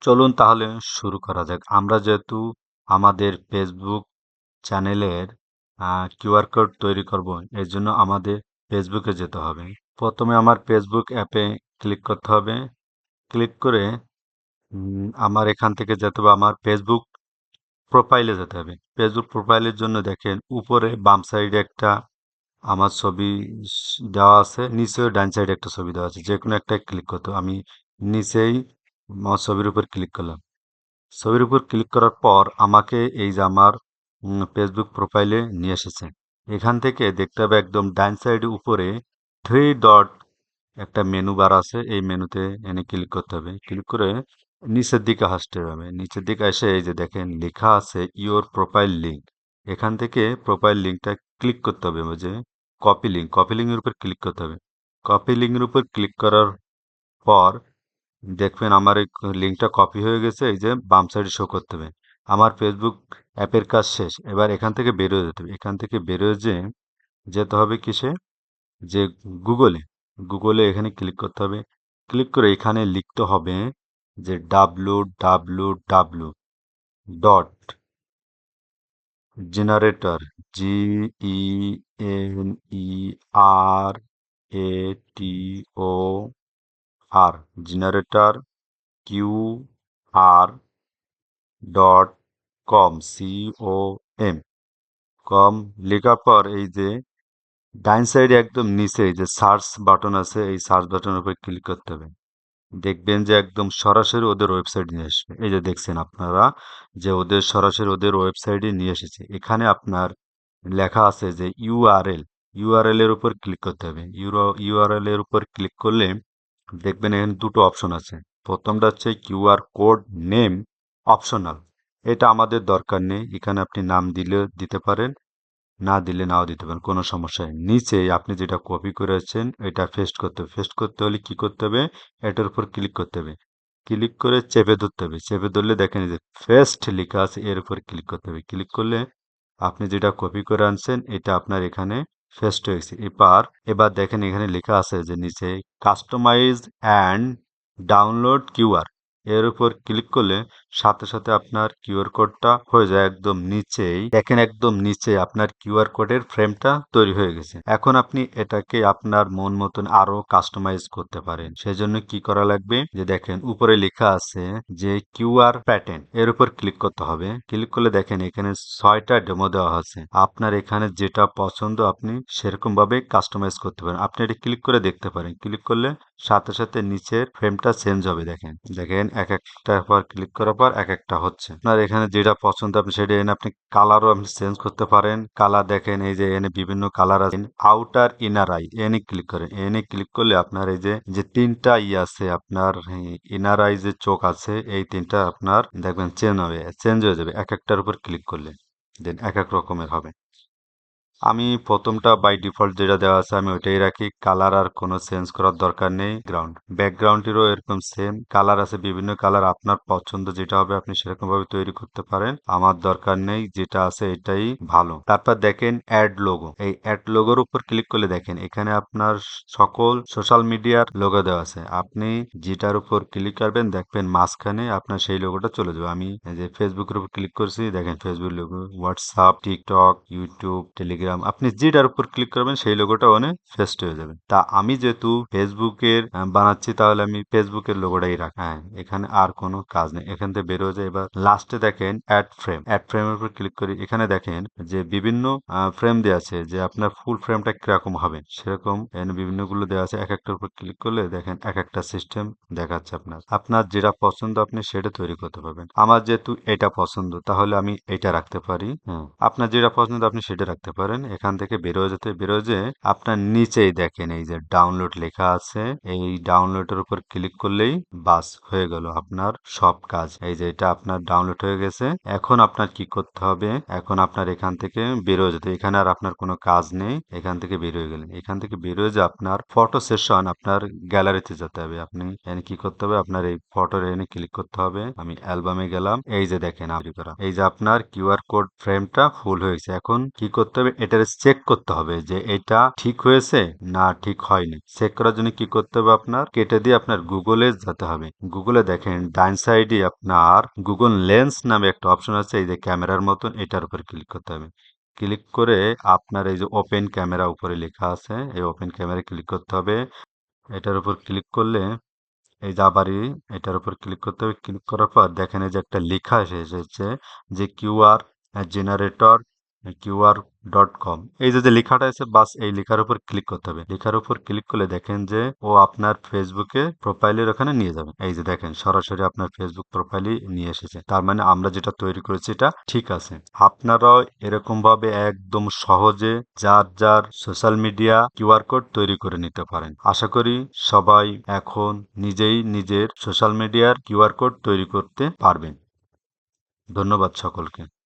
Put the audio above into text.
চলুন তাহলে শুরু করা যাক। আমরা যেহেতু আমাদের ফেসবুক চ্যানেলের কিউআর কোড তৈরি করব, এর জন্য আমাদের ফেসবুকে যেতে হবে। প্রথমে আমার ফেসবুক অ্যাপে ক্লিক করতে হবে। ক্লিক করে আমার এখান থেকে যেতে হবে আমার ফেসবুক প্রোফাইলে যেতে হবে। ফেসবুক প্রোফাইলের জন্য দেখেন উপরে বাম সাইডে একটা আমার ছবি দেওয়া আছে, নিচেও ডান সাইডে একটা ছবি দেওয়া আছে। যে কোনো একটা ক্লিক করতে হবে। আমি নিচেই আমার ছবির উপর ক্লিক করলাম। ছবির উপর ক্লিক করার পর আমাকে এই যে আমার ফেসবুক প্রোফাইলে নিয়ে এসেছে। এখান থেকে দেখতে হবে একদম ডান সাইডে উপরে থ্রি ডট একটা মেনু বার আছে, এই মেনুতে এনে ক্লিক করতে হবে। ক্লিক করে নিচের দিকে আসতে হবে। নিচের দিকে এসে এই যে দেখেন লেখা আছে ইওর প্রোফাইল লিঙ্ক। এখান থেকে প্রোফাইল লিঙ্কটা ক্লিক করতে হবে। ওই যে কপি লিঙ্কের উপর ক্লিক করতে হবে। কপি লিঙ্কের উপর ক্লিক করার পর দেখবেন আমার এই লিঙ্কটা কপি হয়ে গেছে, এই যে বাম সাইডে শো করতে হবে। আমার ফেসবুক অ্যাপের কাজ শেষ। এবার এখান থেকে বেরোয় যেতে হবে। এখান থেকে বেরোয় যেতে হবে কিসে, যে গুগলে। গুগলে এখানে ক্লিক করতে হবে। ক্লিক করে এখানে লিখতে হবে যে www dot generator, GENERATOR generator QR.com কম লেখার পর এই যে ডাইন সাইডে একদম নিচে এই যে সার্চ বাটন আছে, এই সার্চ বাটনের উপর ক্লিক করতে হবে। দেখবেন যে একদম সরাসরি ওদের ওয়েবসাইট নিয়ে আসবে। এই যে দেখছেন আপনারা যে ওদের সরাসরি ওদের ওয়েবসাইটে নিয়ে এসেছে। এখানে আপনার লেখা আছে যে ইউআরএল এর উপর ক্লিক করতে হবে। ইউআরএল এর উপর ক্লিক করলে দেখবেন এখানে দুটো অপশন আছে। প্রথমটা হচ্ছে কিউআর কোড নেম অপশনাল। এটা আমাদের দরকার নেই। এখানে আপনি নাম দিলে দিতে পারেন, না দিলে নাও দিতে পারেন, কোনো সমস্যা নেই। নিচে আপনি যেটা কপি করেছেন এটা পেস্ট করতে হবে। পেস্ট করতে হলে কি করতে হবে, এটার উপর ক্লিক করতে হবে। ক্লিক করে চেপে ধরতে হবে। চেপে ধরলে দেখেন যে পেস্ট লেখা আছে, এর উপর ক্লিক করতে হবে। ক্লিক করলে আপনি যেটা কপি করে আনছেন এটা আপনার এখানে পেস্ট হয়েছে। এবার দেখেন এখানে লেখা আছে যে নিচে কাস্টমাইজ অ্যান্ড ডাউনলোড কিউআর, এর উপর ক্লিক করলে সাথে সাথে আপনার কিউআর কোডটা হয়ে যায়। একদম নিচেই দেখেন, একদম নিচে আপনার কিউআর কোডের ফ্রেমটা তৈরি হয়ে গেছে। এখন আপনি এটাকে আপনার মন মতন আরো কাস্টমাইজ করতে পারেন। সেজন্য কি করা লাগবে, যে দেখেন উপরে লেখা আছে যে কিউআর প্যাটার্ন, এর উপর ক্লিক করতে হবে। ক্লিক করলে দেখেন এখানে 6টা ডেমো দেওয়া আছে। আপনার এখানে যেটা পছন্দ আপনি সেরকম ভাবে কাস্টমাইজ করতে পারেন। আপনি এটা ক্লিক করে দেখতে পারেন। ক্লিক করলে সাথে সাথে নিচের ফ্রেমটা চেঞ্জ হবে। দেখেন দেখেন এক একটা পর ক্লিক করার পর এক একটা হচ্ছে। আপনার এখানে যেটা পছন্দ আপনি সেটা এনে আপনি কালারও আপনি চেঞ্জ করতে পারেন। কালার দেখেন এই যে এনে বিভিন্ন কালার আছে। আউটার ইনার আই এনে ক্লিক করেন। এনে ক্লিক করলে আপনার এই যে যে তিনটা আছে আপনার ইনার আই যে চোখ আছে, এই তিনটা আপনার দেখবেন চেঞ্জ হয়ে যাবে এক একটার উপর ক্লিক করলে। দেন এক এক রকমের হবে। আমি প্রথমটা বাই ডিফল্ট যেটা দেওয়া আছে আমি ওইটাই রাখি। কালার আর কোনো চেঞ্জ করার দরকার নেই। ব্যাকগ্রাউন্ডেরও এরকম সেম কালার আছে, বিভিন্ন কালার। আপনার পছন্দ যেটা হবে আপনি সেরকম ভাবে তৈরি করতে পারেন। আমার দরকার নেই, যেটা আছে এটাই ভালো। তারপর দেখেন অ্যাড লোগো, এই অ্যাড লোগোর উপর ক্লিক করলে দেখেন এখানে আপনার সকল সোশ্যাল মিডিয়ার লোগো দেওয়া আছে। আপনি যেটার উপর ক্লিক করবেন দেখবেন মাঝখানে আপনার সেই লোগোটা চলে যাবে। আমি এই যে ফেসবুকের উপর ক্লিক করছি, দেখেন Facebook logo, WhatsApp, TikTok, YouTube, Telegram, আপনি যেটার উপর ক্লিক করবেন সেই লোগোটা ওখানে পেস্ট হয়ে যাবে। তা আমি যেহেতু ফেসবুকের বানাচ্ছি তাহলে আমি ফেসবুকের লোগোটাই রাখি। হ্যাঁ, এখানে আর কোনো কাজ নেই। এখান থেকে বের হয়ে যায়। এবার লাস্টে দেখেন অ্যাড ফ্রেমের উপর ক্লিক করি। এখানে দেখেন যে বিভিন্ন ফ্রেম দেওয়া আছে, যে আপনার ফুল ফ্রেমটা কিরকম হবে সেরকম এখানে বিভিন্ন গুলো দেওয়া আছে। এক একটার উপর ক্লিক করলে দেখেন এক একটা সিস্টেম দেখাচ্ছে। আপনার যেটা পছন্দ আপনি সেটা তৈরি করতে পারবেন। আমার যেহেতু এটা পছন্দ তাহলে আমি এটা রাখতে পারি। হ্যাঁ, আপনার যেটা পছন্দ আপনি সেটা রাখতে পারেন। এখান থেকে বেরোয় যে আপনার নিচেই দেখেন এই যে ডাউনলোড লেখা আছে, এই ডাউনলোডের উপর ক্লিক করলেই বাস হয়ে গেল আপনার সব কাজ। এই যে এটা আপনার ডাউনলোড হয়ে গেছে। এখন আপনার কি করতে হবে, এখন আপনার এখান থেকে বেরোয় যেতে, এখানে আর আপনার কোনো কাজ নেই। এখান থেকে বেরোয় গেলেন। এখান থেকে বেরোয় যে আপনার ফটো সেশন, আপনার গ্যালারিতে যেতে হবে। আপনি এখানে কি করতে হবে, আপনার এই ফটোর এনে ক্লিক করতে হবে। আমি অ্যালবামে গেলাম। এই যে দেখেন তৈরি করা, এই যে আপনার কিউআর কোড ফ্রেমটা ফুল হয়েছে। এখন কি করতে হবে, এটার চেক করতে হবে যে এটা ঠিক হয়েছে না ঠিক হয়নি। চেক করার জন্য কি করতে হবে, আপনার কেটে দিয়ে আপনার গুগলে যেতে হবে। গুগলে দেখেন ডাইন সাইডে আপনার গুগল লেন্স নামে একটা অপশন আছে, এই যে ক্যামেরার মতন, এটার উপর ক্লিক করতে হবে। ক্লিক করে আপনার এই যে ওপেন ক্যামেরা উপরে লেখা আছে, এই ওপেন ক্যামেরা ক্লিক করতে হবে। এটার উপর ক্লিক করলে এই যে আবারই এটার উপর ক্লিক করতে হবে। ক্লিক করার পর দেখেন এই যে একটা লেখা এসেছে যে কিউআর জেনারেটর QR.com, এই যে লেখাটা আছে, বাস এই লেখার উপর ক্লিক করতে হবে। লেখার উপর ক্লিক করলে দেখেন যে ও আপনার ফেসবুকে প্রোফাইলের ওখানে নিয়ে যাবে। এই যে দেখেন সরাসরি আপনার ফেসবুক প্রোফাইলে নিয়ে এসেছে। তার মানে আমরা যেটা তৈরি করেছি এটা ঠিক আছে। আপনারাও এরকম ভাবে একদম সহজে যার যার সোশ্যাল মিডিয়া কিউআর কোড তৈরি করে নিতে পারেন। আশা করি সবাই এখন নিজেই নিজের সোশ্যাল মিডিয়ার কিউআর কোড তৈরি করতে পারবেন। ধন্যবাদ সকলকে।